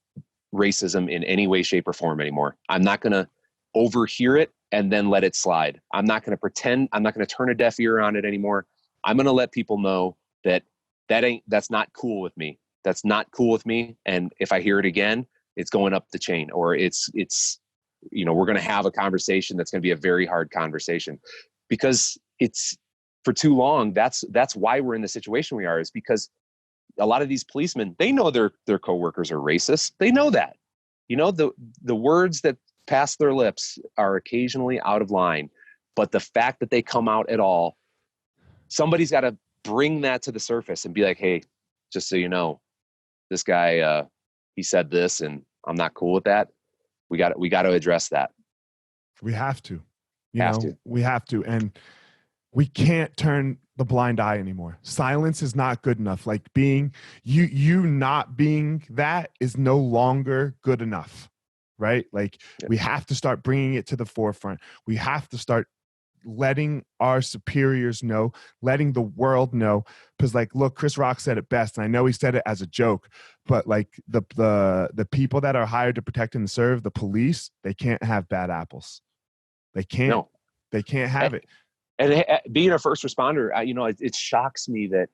racism in any way, shape, or form anymore. I'm not going to overhear it and then let it slide. I'm not going to pretend. I'm not going to turn a deaf ear on it anymore. I'm going to let people know that's not cool with me. That's not cool with me. And if I hear it again, it's going up the chain, or it's we're going to have a conversation that's going to be a very hard conversation, because it's for too long. That's why we're in the situation we are, is because a lot of these policemen, they know their coworkers are racist. They know that, the words that pass their lips are occasionally out of line, but the fact that they come out at all, somebody's got to bring that to the surface and be like, hey, just so you know, this guy, he said this and I'm not cool with that. We got to address that. We have to, we have to. And we can't turn the blind eye anymore. Silence is not good enough. Like being you not being that is no longer good enough. Right? Like we have to start bringing it to the forefront. We have to start letting our superiors know, letting the world know. Because look, Chris Rock said it best. And I know he said it as a joke, but the people that are hired to protect and serve, the police, they can't have bad apples. They can't. No. They can't have it. And being a first responder, it shocks me that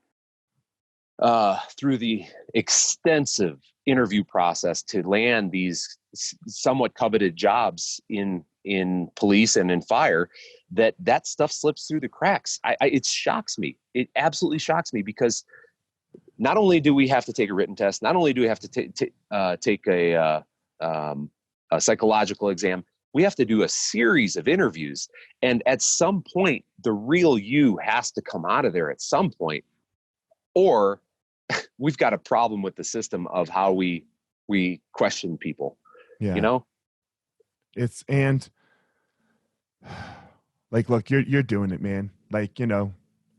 through the extensive interview process to land these somewhat coveted jobs in police and in fire, that stuff slips through the cracks. It shocks me. It absolutely shocks me, because not only do we have to take a written test, not only do we have to take a psychological exam, we have to do a series of interviews. And at some point, the real you has to come out of there at some point, or we've got a problem with the system of how we question people. Yeah. It's, and look, you're doing it, man.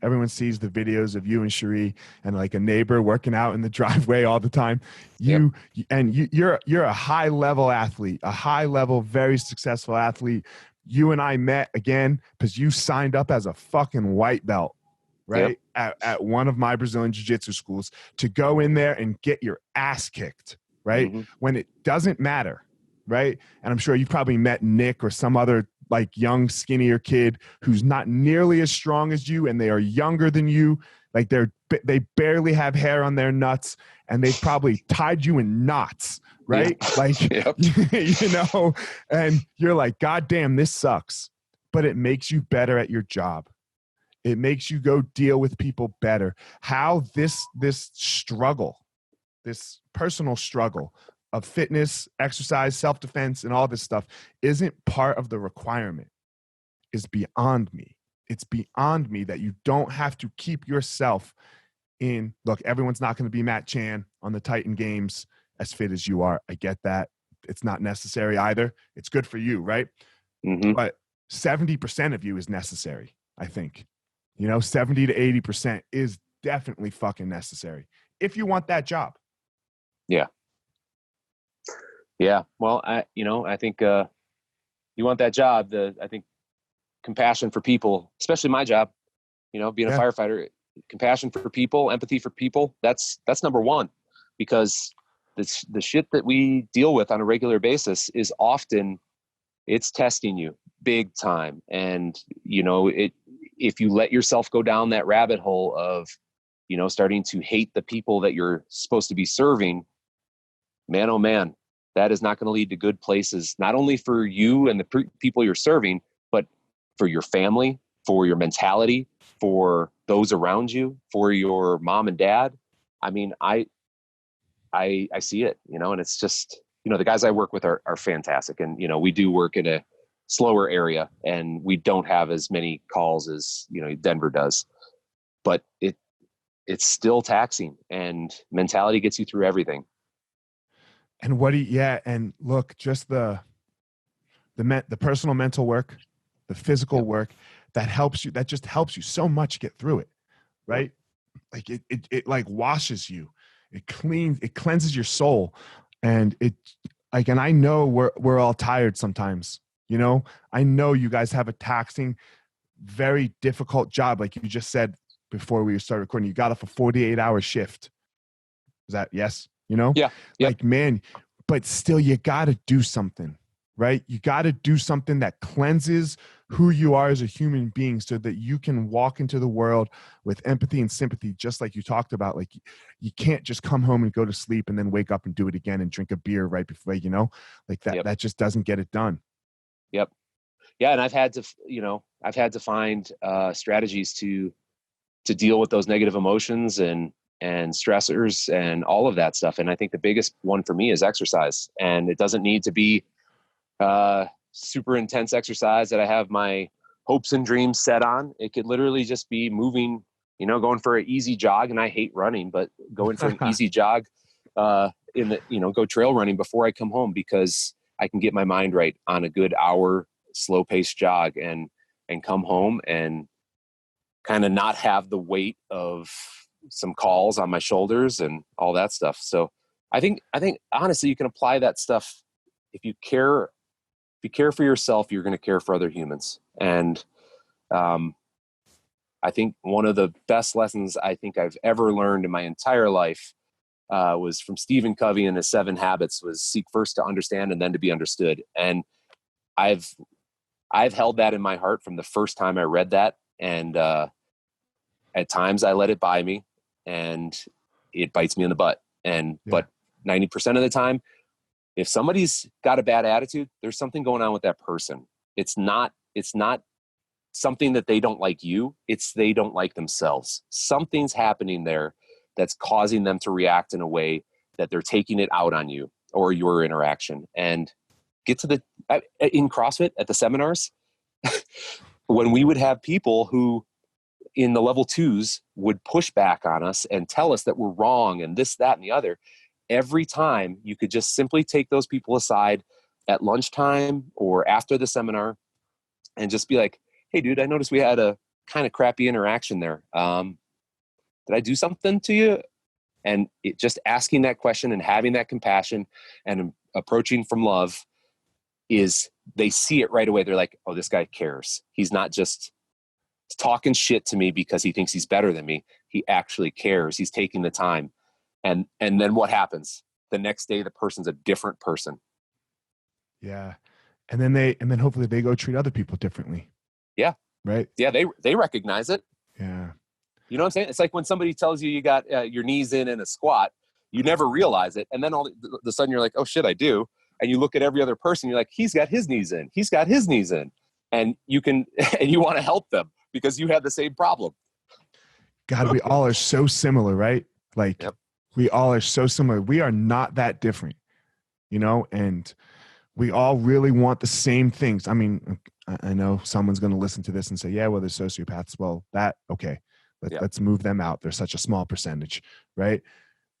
Everyone sees the videos of you and Cherie and a neighbor working out in the driveway all the time. You're a high level athlete, a high level, very successful athlete. You and I met again because you signed up as a fucking white belt, right? Yep. At one of my Brazilian jiu-jitsu schools, to go in there and get your ass kicked, right? Mm-hmm. When it doesn't matter, right? And I'm sure you've probably met Nick or some other like young, skinnier kid who's not nearly as strong as you, and they are younger than you. Like they barely have hair on their nuts, and they've probably tied you in knots, right? Yep. Like, Yep. you know, and you're like, God damn, this sucks. But it makes you better at your job. It makes you go deal with people better. How this struggle, this personal struggle of fitness, exercise, self-defense, and all this stuff isn't part of the requirement is beyond me. It's beyond me that you don't have to keep yourself in. Look, everyone's not going to be Matt Chan on the Titan Games as fit as you are. I get that. It's not necessary either. It's good for you, right? Mm-hmm. But 70% of you is necessary, I think. 70 to 80% is definitely fucking necessary if you want that job. Yeah. Yeah. Well, I think you want that job. I think compassion for people, especially my job, being a firefighter, compassion for people, empathy for people. That's number one, because the shit that we deal with on a regular basis is often, it's testing you big time. And, if you let yourself go down that rabbit hole of, starting to hate the people that you're supposed to be serving, man, oh man, that is not going to lead to good places, not only for you and the people you're serving, but for your family, for your mentality, for those around you, for your mom and dad. I mean, I see it, and it's just, the guys I work with are fantastic. And, we do work in a slower area, and we don't have as many calls as, Denver does, but it's still taxing, and mentality gets you through everything. And and look, just the personal mental work, the physical work that just helps you so much get through it, right? Like it like washes you, it cleanses your soul, and and I know we're all tired sometimes. I know you guys have a taxing, very difficult job, like you just said before we started recording. You got off a 48-hour shift. Is that yes? Yeah. Yep. Like, man, but still you got to do something, right? You got to do something that cleanses who you are as a human being so that you can walk into the world with empathy and sympathy, just like you talked about. Like, you can't just come home and go to sleep and then wake up and do it again and drink a beer right before, like that. Yep. That just doesn't get it done. Yep. Yeah. And I've had to find strategies to deal with those negative emotions and stressors and all of that stuff. And I think the biggest one for me is exercise. And it doesn't need to be super intense exercise that I have my hopes and dreams set on. It could literally just be moving, going for an easy jog. And I hate running, but going for an easy jog go trail running before I come home, because I can get my mind right on a good hour, slow paced jog and come home and kind of not have the weight of some calls on my shoulders and all that stuff. So I think honestly, you can apply that stuff. If you care for yourself, you're going to care for other humans. And I think one of the best lessons I think I've ever learned in my entire life was from Stephen Covey and his 7 habits, was seek first to understand and then to be understood. And I've held that in my heart from the first time I read that. And at times I let it by me and it bites me in the butt. But 90% of the time, if somebody's got a bad attitude, there's something going on with that person. It's not something that they don't like you. It's they don't like themselves. Something's happening there that's causing them to react in a way that they're taking it out on you or your interaction. And get to in CrossFit at the seminars, when we would have people who in the level 2s would push back on us and tell us that we're wrong and this, that, and the other. Every time you could just simply take those people aside at lunchtime or after the seminar and just be like, hey dude, I noticed we had a kind of crappy interaction there. Did I do something to you? And just asking that question and having that compassion and approaching from love is, they see it right away. They're like, oh, this guy cares. He's not just talking shit to me because he thinks he's better than me. He actually cares. He's taking the time. And then what happens? The next day, the person's a different person. Yeah. And then hopefully they go treat other people differently. Yeah. Right. Yeah. They recognize it. Yeah. You know what I'm saying? It's like when somebody tells you you got your knees in a squat, you never realize it. And then all of a sudden you're like, oh shit, I do. And you look at every other person, you're like, he's got his knees in. He's got his knees in. And you can, and you want to help them because you have the same problem. God, we all are so similar, right? Like we all are so similar. We are not that different, you know, and we all really want the same things. I mean, I know someone's going to listen to this and say, yeah, well, they're sociopaths. Well, okay. Let's move them out. They're such a small percentage, right?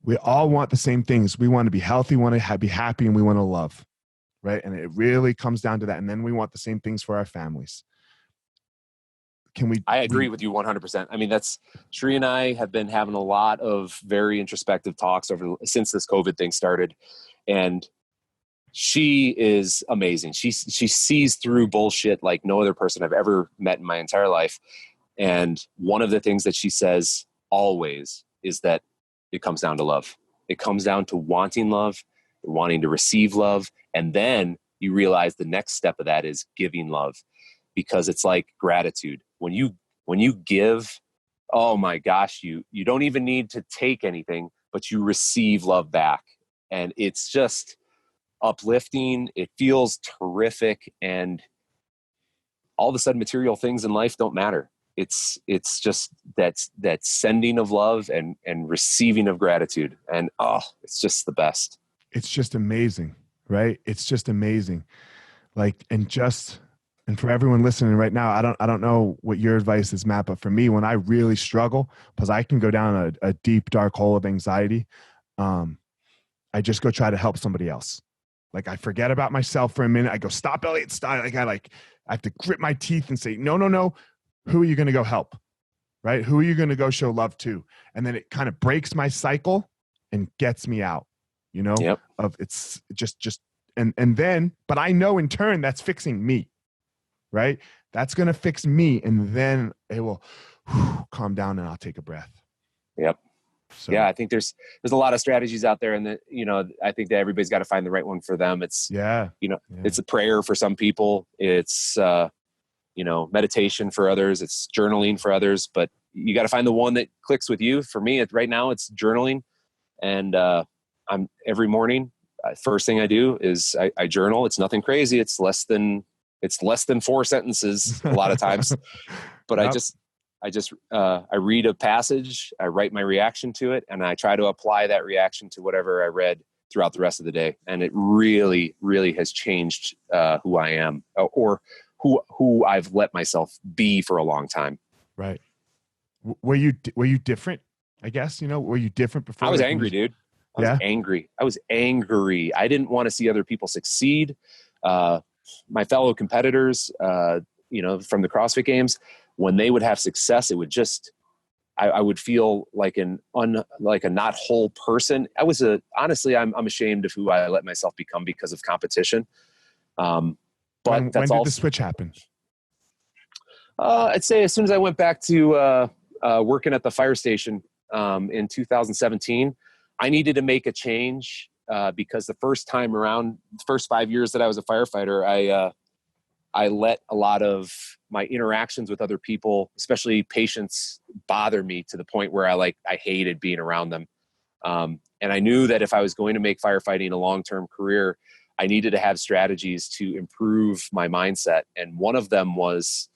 We all want the same things. We want to be healthy, want to be happy, and we want to love, right? And it really comes down to that. And then we want the same things for our families. I agree with you 100%. I mean, Sheree and I have been having a lot of very introspective talks since this COVID thing started. And she is amazing. She sees through bullshit like no other person I've ever met in my entire life. And one of the things that she says always is that it comes down to love. It comes down to wanting love, wanting to receive love. And then you realize the next step of that is giving love, because it's like gratitude. When you give, oh my gosh, you don't even need to take anything, but you receive love back. And it's just uplifting. It feels terrific. And all of a sudden material things in life don't matter. It's just that sending of love and receiving of gratitude. And it's just the best. It's just amazing, right? It's just amazing. Like, and for everyone listening right now, I don't know what your advice is, Matt, but for me, when I really struggle, because I can go down a deep, dark hole of anxiety, I just go try to help somebody else. Like I forget about myself for a minute. I go, stop, Elliot, stop. I have to grit my teeth and say, no. Who are you going to go help? Right? Who are you going to go show love to? And then it kind of breaks my cycle and gets me out, you know, of it's just, and then, but I know in turn that's fixing me, right? That's going to fix me. And then it will calm down and I'll take a breath. Yep. So, yeah, I think there's a lot of strategies out there, and that, you know, I think that everybody's got to find the right one for them. It's, it's a prayer for some people. It's, meditation for others. It's journaling for others, but you got to find the one that clicks with you. For me, right now it's journaling. And, I'm every morning, first thing I do is I journal. It's nothing crazy. It's less than 4 sentences a lot of times, but yep. I read a passage, I write my reaction to it, and I try to apply that reaction to whatever I read throughout the rest of the day. And it really, really has changed who I am, or who I've let myself be for a long time. Right. Were you different? I guess, were you different before? I was angry, dude. I was angry. I didn't want to see other people succeed. My fellow competitors, from the CrossFit Games, when they would have success, it would just, I would feel like a not whole person. Honestly, I'm ashamed of who I let myself become because of competition. But when did the switch happen? I'd say as soon as I went back to working at the fire station in 2017, I needed to make a change because the first 5 years that I was a firefighter, I let a lot of my interactions with other people, especially patients, bother me to the point where I hated being around them. And I knew that if I was going to make firefighting a long-term career, I needed to have strategies to improve my mindset. And one of them was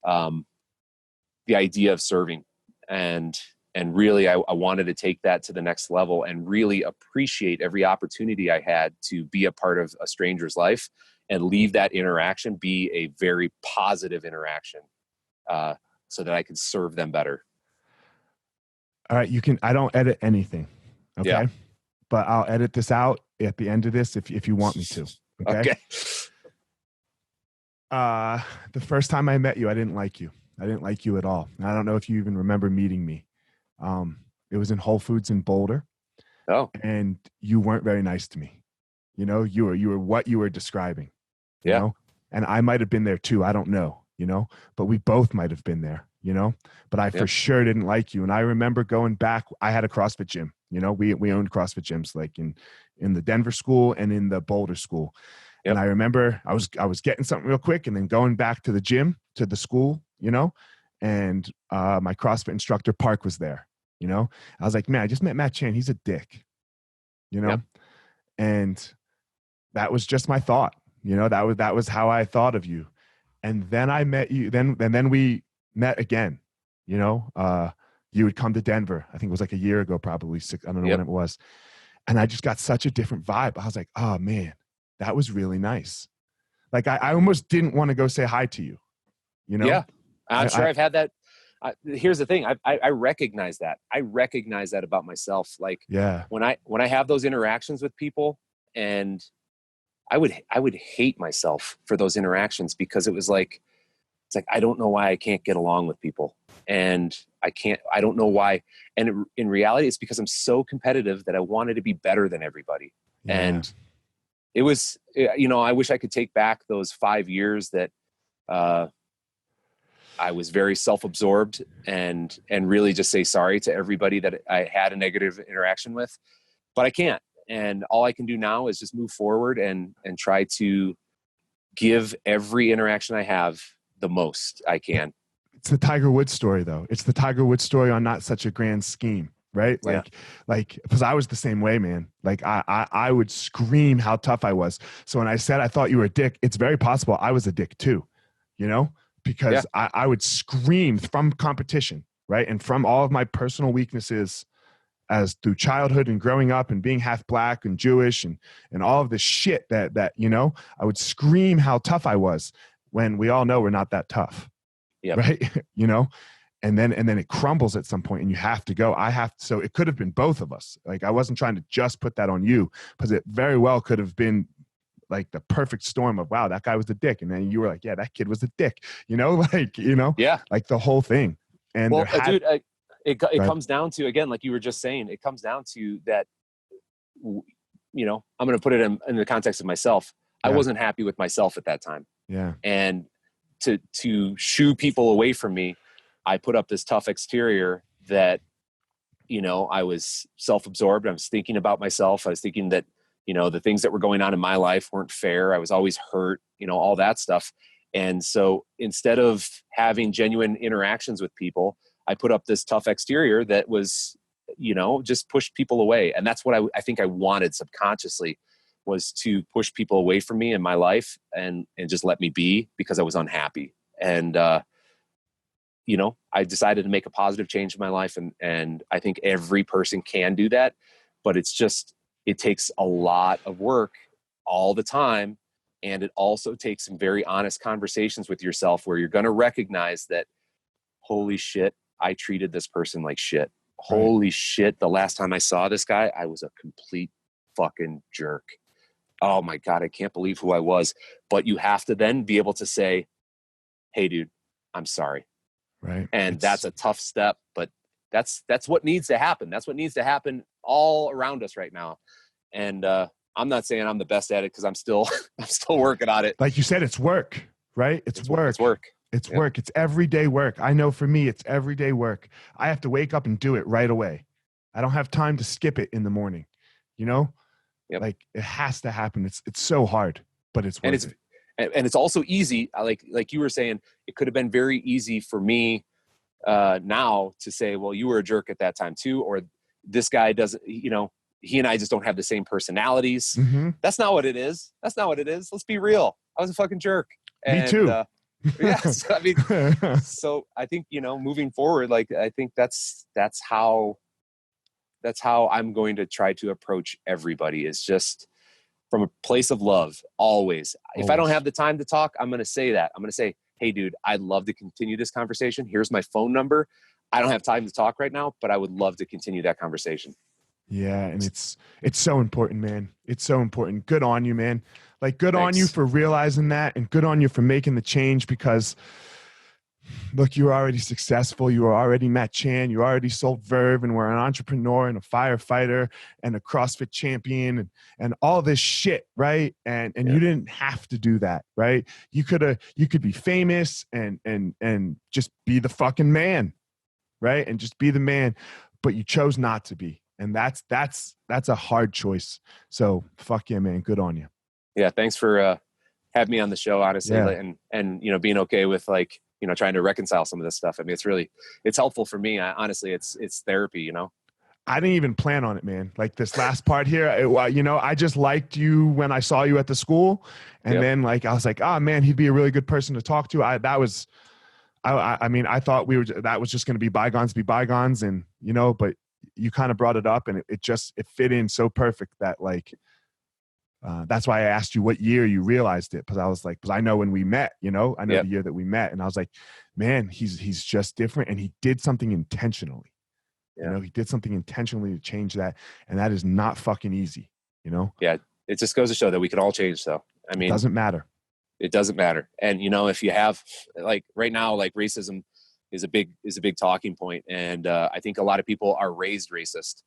the idea of serving. And really, I wanted to take that to the next level and really appreciate every opportunity I had to be a part of a stranger's life and leave that interaction be a very positive interaction so that I could serve them better. All right. I don't edit anything. Okay. Yeah. But I'll edit this out at the end of this if you want me to. Okay. The first time I met you, I didn't like you. I didn't like you at all. I don't know if you even remember meeting me. It was in Whole Foods in Boulder. Oh. And you weren't very nice to me. You were what you were describing. You know? And I might have been there too. I don't know, but we both might have been there, but I for sure didn't like you. And I remember going back, I had a CrossFit gym, we owned CrossFit gyms like in the Denver school and in the Boulder school. And I remember I was getting something real quick and then going back to the gym, to the school, you know, and my CrossFit instructor, Park, was there, you know. I was like, man, I just met Matt Chan. He's a dick, you know. Yep. And that was just my thought, you know. That was how I thought of you. And then I met you. Then we met again, you know. You would come to Denver. I think it was like a year ago, probably six. I don't know when it was. And I just got such a different vibe. I was like, oh man, that was really nice. Like I almost didn't want to go say hi to you, you know? Yeah, I'm sure I've had that. Here's the thing. I recognize that. I recognize that about myself. Like when I have those interactions with people, and I would hate myself for those interactions, because it's like, I don't know why I can't get along with people, and I don't know why. And in reality, it's because I'm so competitive that I wanted to be better than everybody. Yeah. And it was, you know, I wish I could take back those 5 years that, I was very self-absorbed and really just say sorry to everybody that I had a negative interaction with, but I can't. And all I can do now is just move forward and try to give every interaction I have the most I can. It's the Tiger Woods story, though. It's the Tiger Woods story on not such a grand scheme, right? Like, because I was the same way, man. Like I would scream how tough I was. So when I said I thought you were a dick, it's very possible I was a dick too, you know, because I would scream from competition, right? And from all of my personal weaknesses as through childhood and growing up and being half black and Jewish and all of this shit that, you know, I would scream how tough I was, when we all know we're not that tough. Right. You know, and then it crumbles at some point and you have to go. So it could have been both of us. Like, I wasn't trying to just put that on you, because it very well could have been like the perfect storm of, wow, that guy was a dick. And then you were like, yeah, that kid was a dick, you know, like, you know, like the whole thing. And well, dude, it comes down to, again, like you were just saying, it comes down to that, you know, I'm going to put it in the context of myself. I wasn't happy with myself at that time. Yeah. And to shoo people away from me, I put up this tough exterior that, you know, I was self-absorbed. I was thinking about myself. I was thinking that, you know, the things that were going on in my life weren't fair. I was always hurt, you know, all that stuff. And so instead of having genuine interactions with people, I put up this tough exterior that was, you know, just pushed people away. And that's what I think I wanted subconsciously, was to push people away from me in my life and just let me be, because I was unhappy. And, you know, I decided to make a positive change in my life. And I think every person can do that, but it takes a lot of work all the time. And it also takes some very honest conversations with yourself, where you're going to recognize that, holy shit, I treated this person like shit. Holy shit, the last time I saw this guy, I was a complete fucking jerk. Oh my God, I can't believe who I was. But you have to then be able to say, hey dude, I'm sorry. Right. And that's a tough step, but that's what needs to happen. That's what needs to happen all around us right now. And I'm not saying I'm the best at it, because I'm still working on it. Like you said, it's work, right? It's work. It's work. It's work. It's everyday work. I know for me, it's everyday work. I have to wake up and do it right away. I don't have time to skip it in the morning, you know? Like, it has to happen. It's so hard, but it's worth it. And it's also easy. Like you were saying, it could have been very easy for me now to say, well, you were a jerk at that time too, or this guy doesn't, you know, he and I just don't have the same personalities. Mm-hmm. That's not what it is. Let's be real. I was a fucking jerk. Me too. Yes. I mean, so I think, you know, moving forward, like, I think that's how I'm going to try to approach everybody, is just from a place of love. Always. If I don't have the time to talk, I'm going to say that. I'm going to say, hey dude, I'd love to continue this conversation. Here's my phone number. I don't have time to talk right now, but I would love to continue that conversation. Yeah. And it's so important, man. It's so important. Good on you, man. Like, good Thanks. on you for realizing that, and good on you for making the change, because look, you were already successful. You were already Matt Chan. You already sold Verve and were an entrepreneur and a firefighter and a CrossFit champion and all this shit, right? And you didn't have to do that, right? You could be famous and just be the fucking man, right? And just be the man, but you chose not to be. And that's a hard choice. So fuck yeah, man. Good on you. Yeah. Thanks for having me on the show, honestly. Yeah. And, you know, being okay with like, you know, trying to reconcile some of this stuff. I mean, it's helpful for me. Honestly, it's therapy, you know? I didn't even plan on it, man. Like this last part here, you know, I just liked you when I saw you at the school. And then like, I was like, oh man, he'd be a really good person to talk to. I mean, I thought that was just going to be bygones and, you know, but you kind of brought it up and it fit in so perfect that like, that's why I asked you what year you realized it. Cause I was like, cause I know when we met, you know, I know the year that we met, and I was like, man, he's just different. And he did something intentionally. You know, he did something intentionally to change that. And that is not fucking easy, you know? Yeah. It just goes to show that we can all change. So, I mean, it doesn't matter. It doesn't matter. And, you know, if you have like right now, like racism is a big talking point. And I think a lot of people are raised racist,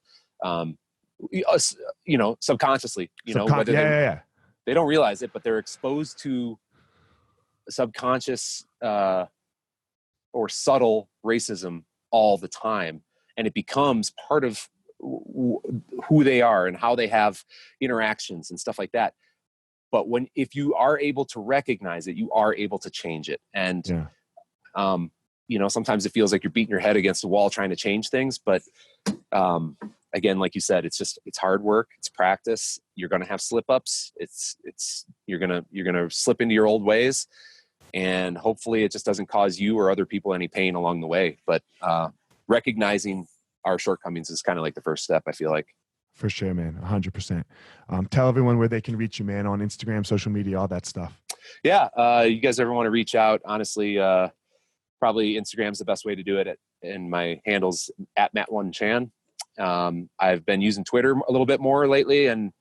you know, subconsciously, you know, whether they don't realize it, but they're exposed to subconscious or subtle racism all the time. And it becomes part of who they are and how they have interactions and stuff like that. But if you are able to recognize it, you are able to change it. And, you know, sometimes it feels like you're beating your head against the wall trying to change things. But again, like you said, it's hard work. It's practice. You're going to have slip ups. You're going to slip into your old ways, and hopefully it just doesn't cause you or other people any pain along the way. But recognizing our shortcomings is kind of like the first step, I feel like. For sure, man. 100%. Tell everyone where they can reach you, man, on Instagram, social media, all that stuff. Yeah. You guys ever want to reach out? Honestly, probably Instagram's the best way to do it. And my handle's @Matt1Chan. I've been using Twitter a little bit more lately, and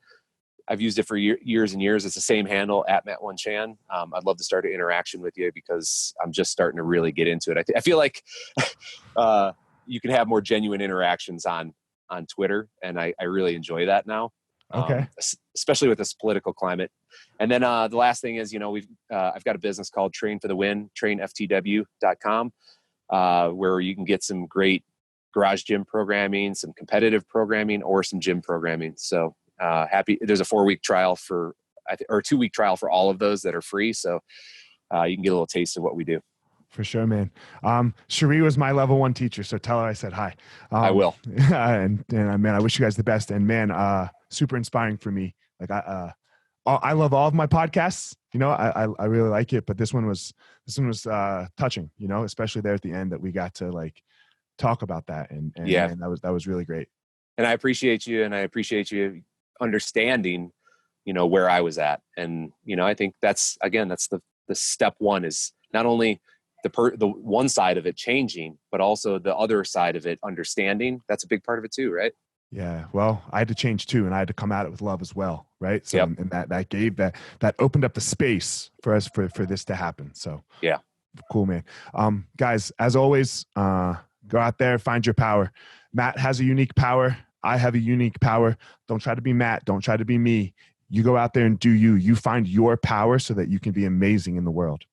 I've used it for years and years. It's the same handle, @Matt1Chan. I'd love to start an interaction with you because I'm just starting to really get into it. I feel like you can have more genuine interactions on Twitter, and I really enjoy that now. Okay. Especially with this political climate. And then the last thing is, you know, I've got a business called Train for the Win, trainftw.com, where you can get some great garage gym programming, some competitive programming, or some gym programming. So there's a 4-week trial or 2-week trial for all of those that are free. So you can get a little taste of what we do. For sure, man. Cherie was my level 1 teacher, so tell her I said hi. I will. And man, I wish you guys the best. And man, super inspiring for me. Like I love all of my podcasts. You know, I really like it, but this one was touching. You know, especially there at the end that we got to like talk about that, and man, that was really great. And I appreciate you, and I appreciate you understanding, you know, where I was at, and you know, I think that's the step one is not only the one side of it changing, but also the other side of it understanding. That's a big part of it too, right? Yeah. Well, I had to change too, and I had to come at it with love as well, right? So, and that gave that opened up the space for us for this to happen. So, yeah, cool, man. Guys, as always, go out there, find your power. Matt has a unique power. I have a unique power. Don't try to be Matt. Don't try to be me. You go out there and do you. You find your power so that you can be amazing in the world.